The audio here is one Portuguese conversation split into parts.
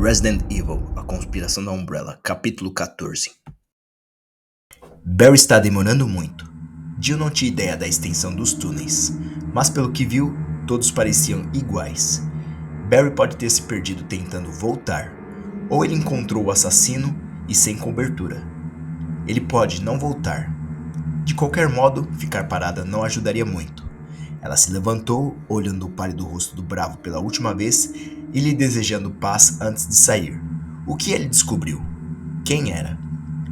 Resident Evil, A Conspiração da Umbrella, capítulo 14. Barry está demorando muito. Jill não tinha ideia da extensão dos túneis, mas pelo que viu, todos pareciam iguais. Barry pode ter se perdido tentando voltar, ou ele encontrou o assassino e sem cobertura. Ele pode não voltar. De qualquer modo, ficar parada não ajudaria muito. Ela se levantou, olhando o pálido rosto do Bravo pela última vez e lhe desejando paz antes de sair. O que ele descobriu? Quem era?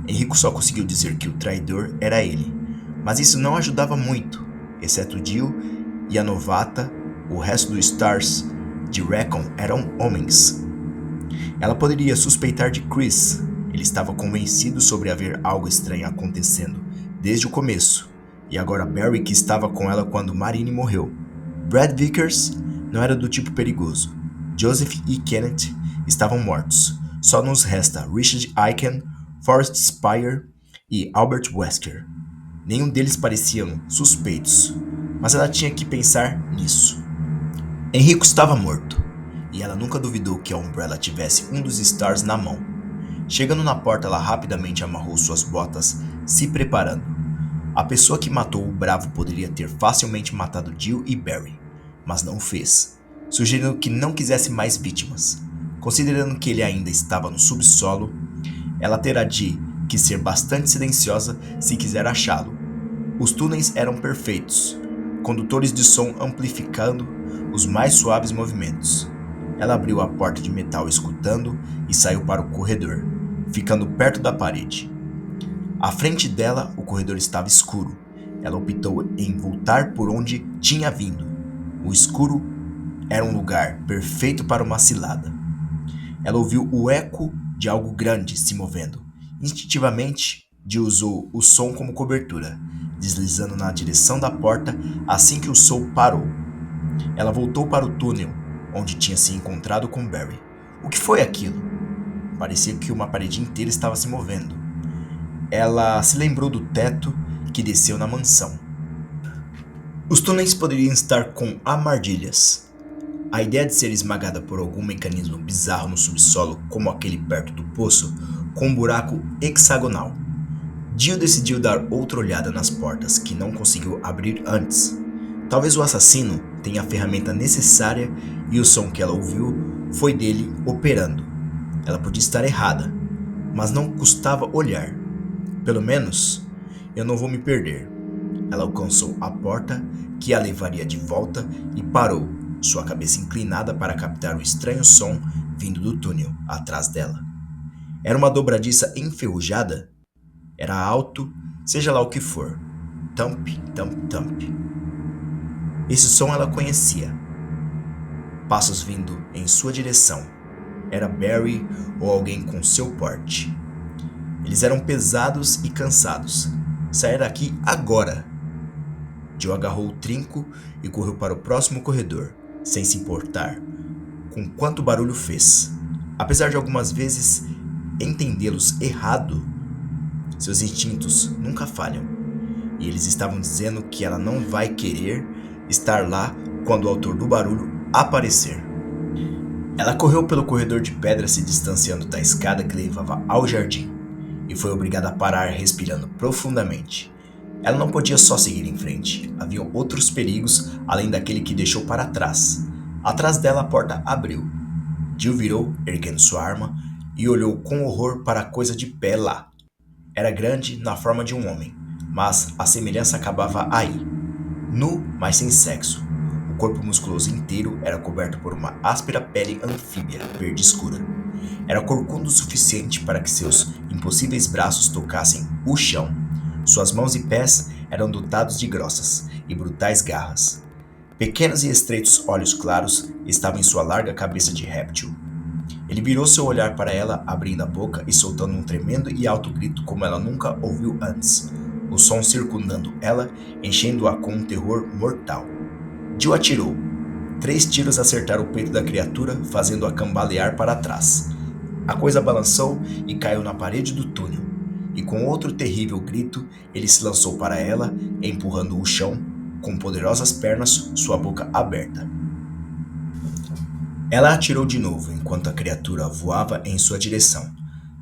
Henrico só conseguiu dizer que o traidor era ele, mas isso não ajudava muito. Exceto Jill e a novata, o resto dos Stars de Recon eram homens. Ela poderia suspeitar de Chris. Ele estava convencido sobre haver algo estranho acontecendo desde o começo. E agora Barry que estava com ela quando Marine morreu. Brad Vickers não era do tipo perigoso. Joseph e Kenneth estavam mortos. Só nos resta Richard Aiken, Forrest Spire e Albert Wesker. Nenhum deles pareciam suspeitos, mas ela tinha que pensar nisso. Henrico estava morto, e ela nunca duvidou que a Umbrella tivesse um dos Stars na mão. Chegando na porta, ela rapidamente amarrou suas botas, se preparando. A pessoa que matou o Bravo poderia ter facilmente matado Jill e Barry, mas não o fez, sugerindo que não quisesse mais vítimas. Considerando que ele ainda estava no subsolo, ela terá de que ser bastante silenciosa se quiser achá-lo. Os túneis eram perfeitos, condutores de som amplificando os mais suaves movimentos. Ela abriu a porta de metal escutando e saiu para o corredor, ficando perto da parede. À frente dela, o corredor estava escuro. Ela optou em voltar por onde tinha vindo. O escuro era um lugar perfeito para uma cilada. Ela ouviu o eco de algo grande se movendo. Instintivamente, Jill usou o som como cobertura, deslizando na direção da porta assim que o som parou. Ela voltou para o túnel, onde tinha se encontrado com Barry. O que foi aquilo? Parecia que uma parede inteira estava se movendo. Ela se lembrou do teto que desceu na mansão. Os túneis poderiam estar com armadilhas. A ideia de ser esmagada por algum mecanismo bizarro no subsolo, como aquele perto do poço, com um buraco hexagonal. Jill decidiu dar outra olhada nas portas que não conseguiu abrir antes. Talvez o assassino tenha a ferramenta necessária e o som que ela ouviu foi dele operando. Ela podia estar errada, mas não custava olhar. Pelo menos, eu não vou me perder. Ela alcançou a porta que a levaria de volta e parou, sua cabeça inclinada para captar o estranho som vindo do túnel atrás dela. Era uma dobradiça enferrujada? Era alto, seja lá o que for. Thump, thump, thump. Esse som ela conhecia. Passos vindo em sua direção. Era Barry ou alguém com seu porte. Eles eram pesados e cansados. Sair daqui agora! Jill agarrou o trinco e correu para o próximo corredor, sem se importar com quanto barulho fez. Apesar de algumas vezes entendê-los errado, seus instintos nunca falham. E eles estavam dizendo que ela não vai querer estar lá quando o autor do barulho aparecer. Ela correu pelo corredor de pedra, se distanciando da escada que levava ao jardim. E foi obrigada a parar, respirando profundamente. Ela não podia só seguir em frente. Havia outros perigos além daquele que deixou para trás. Atrás dela a porta abriu. Jill virou, erguendo sua arma, e olhou com horror para a coisa de pé lá. Era grande, na forma de um homem, mas a semelhança acabava aí. Nu, mas sem sexo. O corpo musculoso inteiro era coberto por uma áspera pele anfíbia, verde escura. Era corcunda o suficiente para que seus impossíveis braços tocassem o chão. Suas mãos e pés eram dotados de grossas e brutais garras. Pequenos e estreitos olhos claros estavam em sua larga cabeça de réptil. Ele virou seu olhar para ela, abrindo a boca e soltando um tremendo e alto grito como ela nunca ouviu antes. O som circundando ela, enchendo-a com um terror mortal. Jill atirou. 3 tiros acertaram o peito da criatura, fazendo-a cambalear para trás. A coisa balançou e caiu na parede do túnel, e com outro terrível grito, ele se lançou para ela, empurrando o chão, com poderosas pernas, sua boca aberta. Ela atirou de novo enquanto a criatura voava em sua direção,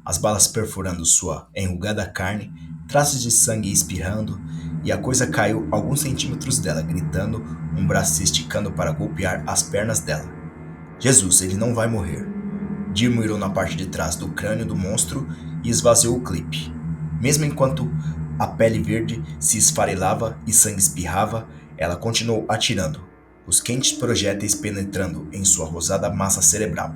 as balas perfurando sua enrugada carne, traços de sangue espirrando, e a coisa caiu alguns centímetros dela, gritando, um braço se esticando para golpear as pernas dela. Jesus, ele não vai morrer. Dir mirou na parte de trás do crânio do monstro e esvaziou o clipe. Mesmo enquanto a pele verde se esfarelava e sangue espirrava, ela continuou atirando, os quentes projéteis penetrando em sua rosada massa cerebral.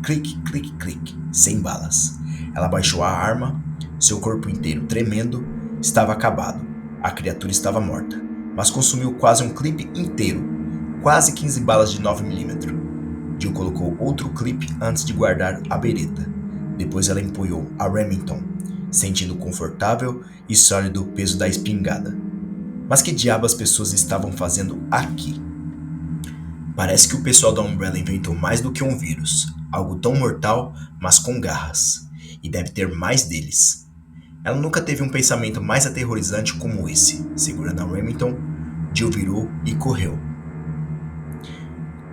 Clique, clique, clique, sem balas. Ela baixou a arma, seu corpo inteiro tremendo, estava acabado. A criatura estava morta, mas consumiu quase um clipe inteiro, quase 15 balas de 9mm. Jill colocou outro clipe antes de guardar a bereta. Depois ela empunhou a Remington, sentindo confortável e sólido o peso da espingarda. Mas que diabo as pessoas estavam fazendo aqui? Parece que o pessoal da Umbrella inventou mais do que um vírus, algo tão mortal, mas com garras. E deve ter mais deles. Ela nunca teve um pensamento mais aterrorizante como esse. Segurando a Remington, Jill virou e correu.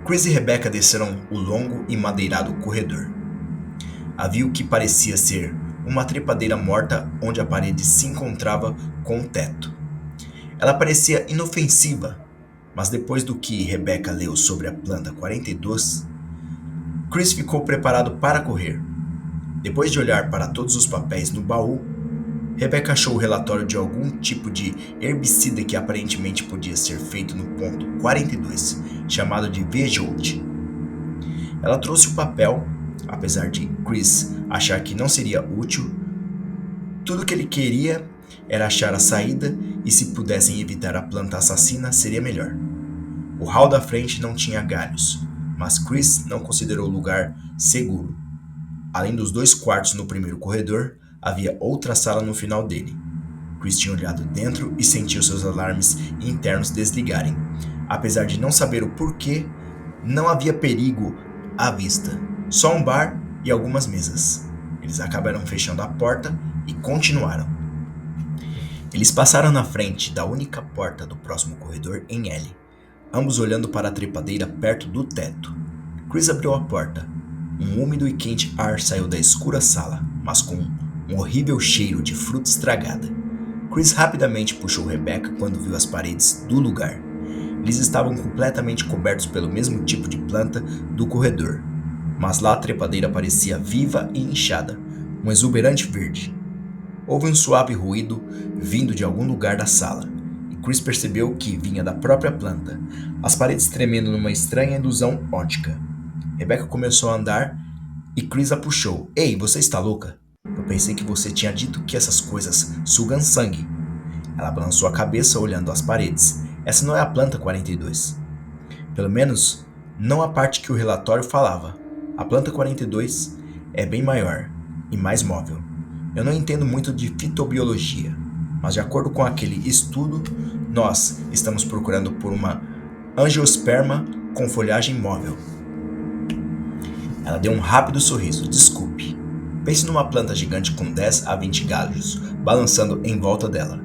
Chris e Rebecca desceram o longo e madeirado corredor. Havia o que parecia ser uma trepadeira morta onde a parede se encontrava com o teto. Ela parecia inofensiva, mas depois do que Rebecca leu sobre a planta 42, Chris ficou preparado para correr. Depois de olhar para todos os papéis no baú, Rebecca achou o relatório de algum tipo de herbicida que aparentemente podia ser feito no ponto 42, chamado de Vejolt. Ela trouxe o papel, apesar de Chris achar que não seria útil. Tudo que ele queria era achar a saída e se pudessem evitar a planta assassina seria melhor. O hall da frente não tinha galhos, mas Chris não considerou o lugar seguro. Além dos 2 quartos no primeiro corredor, havia outra sala no final dele. Chris tinha olhado dentro e sentiu seus alarmes internos desligarem. Apesar de não saber o porquê, não havia perigo à vista. Só um bar e algumas mesas. Eles acabaram fechando a porta e continuaram. Eles passaram na frente da única porta do próximo corredor em L, ambos olhando para a trepadeira perto do teto. Chris abriu a porta. Um úmido e quente ar saiu da escura sala, mas com um horrível cheiro de fruta estragada. Chris rapidamente puxou Rebecca quando viu as paredes do lugar. Eles estavam completamente cobertos pelo mesmo tipo de planta do corredor, mas lá a trepadeira parecia viva e inchada, um exuberante verde. Houve um suave ruído vindo de algum lugar da sala, e Chris percebeu que vinha da própria planta, as paredes tremendo numa estranha ilusão ótica. Rebecca começou a andar e Chris a puxou. Ei, você está louca? Eu pensei que você tinha dito que essas coisas sugam sangue. Ela balançou a cabeça olhando as paredes. Essa não é a planta 42. Pelo menos, não a parte que o relatório falava. A planta 42 é bem maior e mais móvel. Eu não entendo muito de fitobiologia, mas de acordo com aquele estudo, nós estamos procurando por uma angiosperma com folhagem móvel. Ela deu um rápido sorriso. Desculpe. Pense numa planta gigante com 10 a 20 galhos, balançando em volta dela.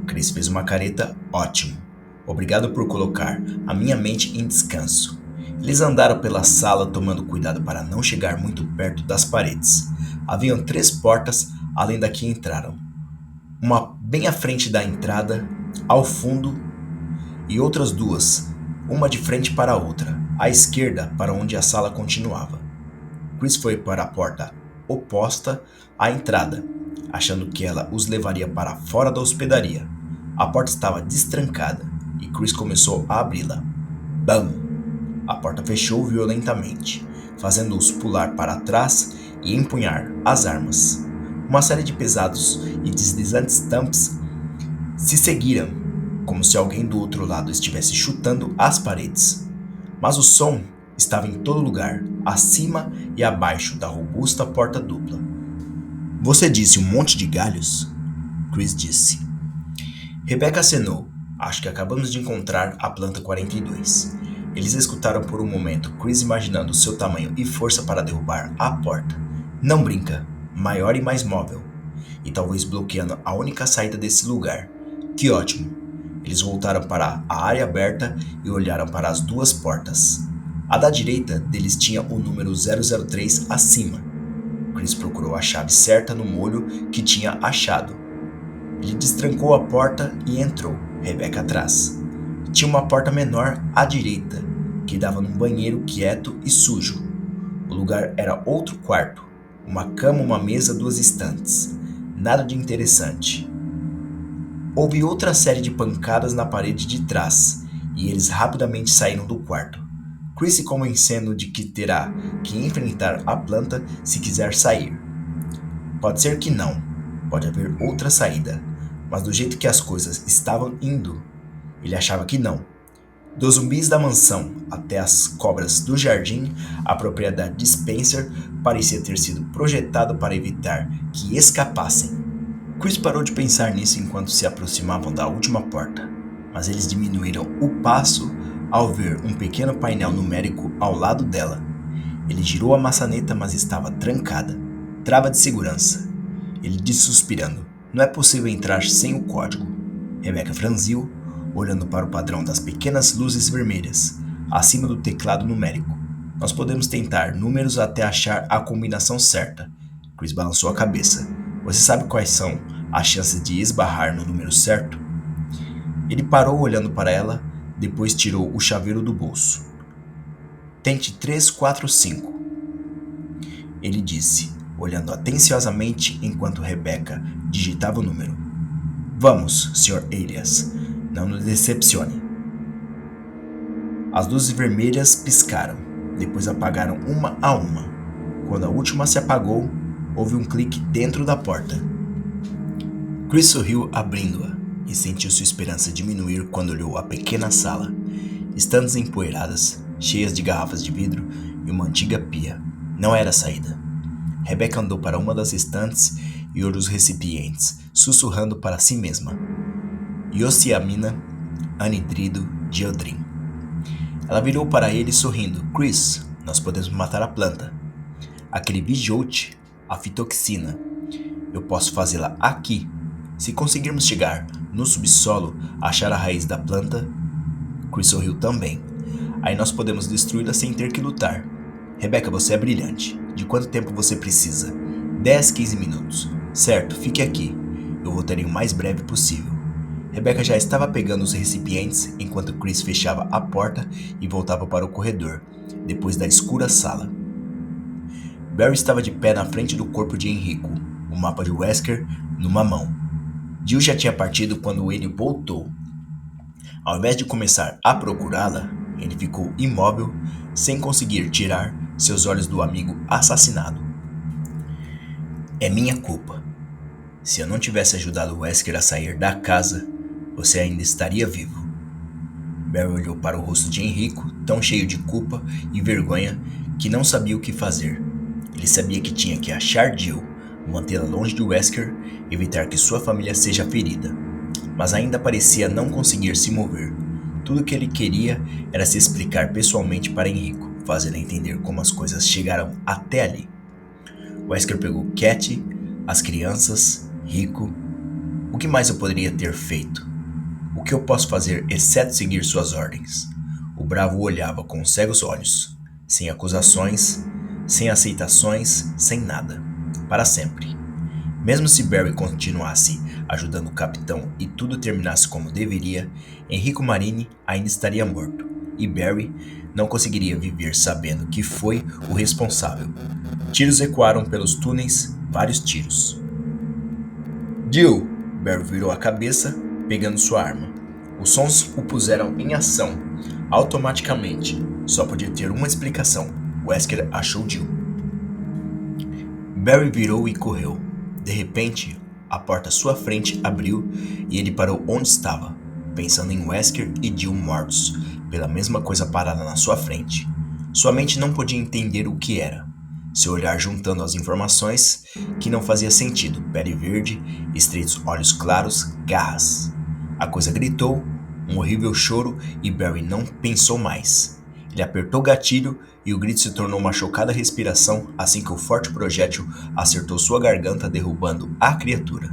Chris fez uma careta. Ótimo. Obrigado por colocar a minha mente em descanso. Eles andaram pela sala tomando cuidado para não chegar muito perto das paredes. Haviam 3 portas além da que entraram. Uma bem à frente da entrada, ao fundo, e outras 2, uma de frente para a outra, à esquerda para onde a sala continuava. Chris foi para a porta oposta à entrada, achando que ela os levaria para fora da hospedaria. A porta estava destrancada e Chris começou a abri-la. Bam! A porta fechou violentamente, fazendo-os pular para trás e empunhar as armas. Uma série de pesados e deslizantes thumps se seguiram, como se alguém do outro lado estivesse chutando as paredes. Mas o som estava em todo lugar, acima e abaixo da robusta porta dupla. Você disse um monte de galhos? Chris disse. Rebecca acenou. Acho que acabamos de encontrar a planta 42. Eles escutaram por um momento, Chris imaginando seu tamanho e força para derrubar a porta. Não brinca, maior e mais móvel. E talvez bloqueando a única saída desse lugar. Que ótimo. Eles voltaram para a área aberta e olharam para as 2 portas. A da direita deles tinha o número 003 acima. Chris procurou a chave certa no molho que tinha achado. Ele destrancou a porta e entrou, Rebecca atrás. Tinha uma porta menor à direita, que dava num banheiro quieto e sujo. O lugar era outro quarto, uma cama, uma mesa, 2 estantes. Nada de interessante. Houve outra série de pancadas na parede de trás, e eles rapidamente saíram do quarto. Chris se convencendo de que terá que enfrentar a planta se quiser sair. Pode ser que não, pode haver outra saída, mas do jeito que as coisas estavam indo, ele achava que não. Dos zumbis da mansão até as cobras do jardim, a propriedade de Spencer parecia ter sido projetada para evitar que escapassem. Chris parou de pensar nisso enquanto se aproximavam da última porta, mas eles diminuíram o passo ao ver um pequeno painel numérico ao lado dela. Ele girou a maçaneta, mas estava trancada. Trava de segurança. Ele disse suspirando: "Não é possível entrar sem o código." Rebecca franziu, olhando para o padrão das pequenas luzes vermelhas, acima do teclado numérico. "Nós podemos tentar números até achar a combinação certa." Chris balançou a cabeça. "Você sabe quais são as chances de esbarrar no número certo?" Ele parou olhando para ela, depois tirou o chaveiro do bolso. "Tente 3, 4, 5. Ele disse, olhando atenciosamente enquanto Rebecca digitava o número. "Vamos, Sr. Elias, não nos decepcione." As luzes vermelhas piscaram, depois apagaram uma a uma. Quando a última se apagou, houve um clique dentro da porta. Chris sorriu abrindo-a e sentiu sua esperança diminuir quando olhou a pequena sala. Estantes empoeiradas, cheias de garrafas de vidro e uma antiga pia. Não era a saída. Rebecca andou para uma das estantes e olhou os recipientes, sussurrando para si mesma. Iosiamina, anidrido, diodrim. Ela virou para ele sorrindo. "Chris, nós podemos matar a planta. Aquele bijoute, a fitoxina. Eu posso fazê-la aqui. Se conseguirmos chegar no subsolo, achar a raiz da planta." Chris sorriu também. "Aí nós podemos destruí-la sem ter que lutar." "Rebecca, você é brilhante. De quanto tempo você precisa?" 10, 15 minutos. "Certo, fique aqui. Eu voltarei o mais breve possível." Rebecca já estava pegando os recipientes enquanto Chris fechava a porta e voltava para o corredor, depois da escura sala. Barry estava de pé na frente do corpo de Enrico, o mapa de Wesker numa mão. Jill já tinha partido quando ele voltou. Ao invés de começar a procurá-la, ele ficou imóvel, sem conseguir tirar seus olhos do amigo assassinado. "É minha culpa. Se eu não tivesse ajudado Wesker a sair da casa, você ainda estaria vivo." Barry olhou para o rosto de Enrico, tão cheio de culpa e vergonha que não sabia o que fazer. Ele sabia que tinha que achar Jill, mantê-la longe de Wesker, evitar que sua família seja ferida. Mas ainda parecia não conseguir se mover. Tudo o que ele queria era se explicar pessoalmente para Enrico, fazendo entender como as coisas chegaram até ali. Wesker pegou Cat, as crianças, Rico. "O que mais eu poderia ter feito? O que eu posso fazer exceto seguir suas ordens?" O bravo o olhava com cegos olhos, sem acusações, sem aceitações, sem nada. Para sempre. Mesmo se Barry continuasse ajudando o capitão e tudo terminasse como deveria, Enrico Marini ainda estaria morto, e Barry não conseguiria viver sabendo que foi o responsável. Tiros ecoaram pelos túneis, vários tiros. "Jill!" Barry virou a cabeça, pegando sua arma. Os sons o puseram em ação, automaticamente. Só podia ter uma explicação. Wesker achou Jill. Barry virou e correu. De repente, a porta à sua frente abriu e ele parou onde estava, pensando em Wesker e Jill mortos, pela mesma coisa parada na sua frente. Sua mente não podia entender o que era. Seu olhar juntando as informações que não fazia sentido. Pele verde, estreitos olhos claros, garras. A coisa gritou, um horrível choro, e Barry não pensou mais. Ele apertou o gatilho e o grito se tornou uma chocada respiração assim que o forte projétil acertou sua garganta, derrubando a criatura.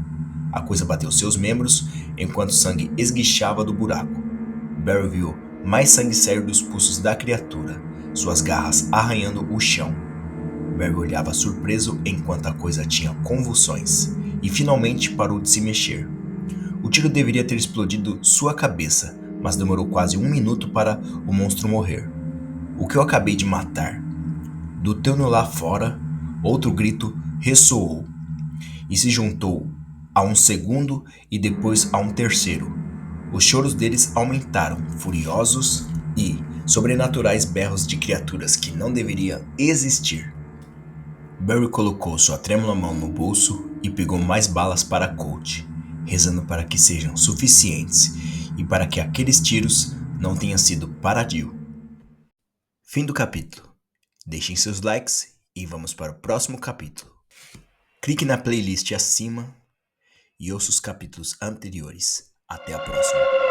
A coisa bateu seus membros enquanto sangue esguichava do buraco. Barry viu mais sangue sair dos pulsos da criatura. suas garras arranhando o chão. Barry olhava surpreso enquanto a coisa tinha convulsões e finalmente parou de se mexer. O tiro deveria ter explodido sua cabeça, mas demorou quase 1 minuto para o monstro morrer. O que eu acabei de matar? Do túnel lá fora, outro grito ressoou e se juntou a um segundo e depois a um terceiro. Os choros deles aumentaram, furiosos e sobrenaturais berros de criaturas que não deveriam existir. Barry colocou sua trêmula mão no bolso e pegou mais balas para Colt, rezando para que sejam suficientes e para que aqueles tiros não tenham sido para Jill. Fim do capítulo. Deixem seus likes e vamos para o próximo capítulo. Clique na playlist acima e ouça os capítulos anteriores. Até a próxima.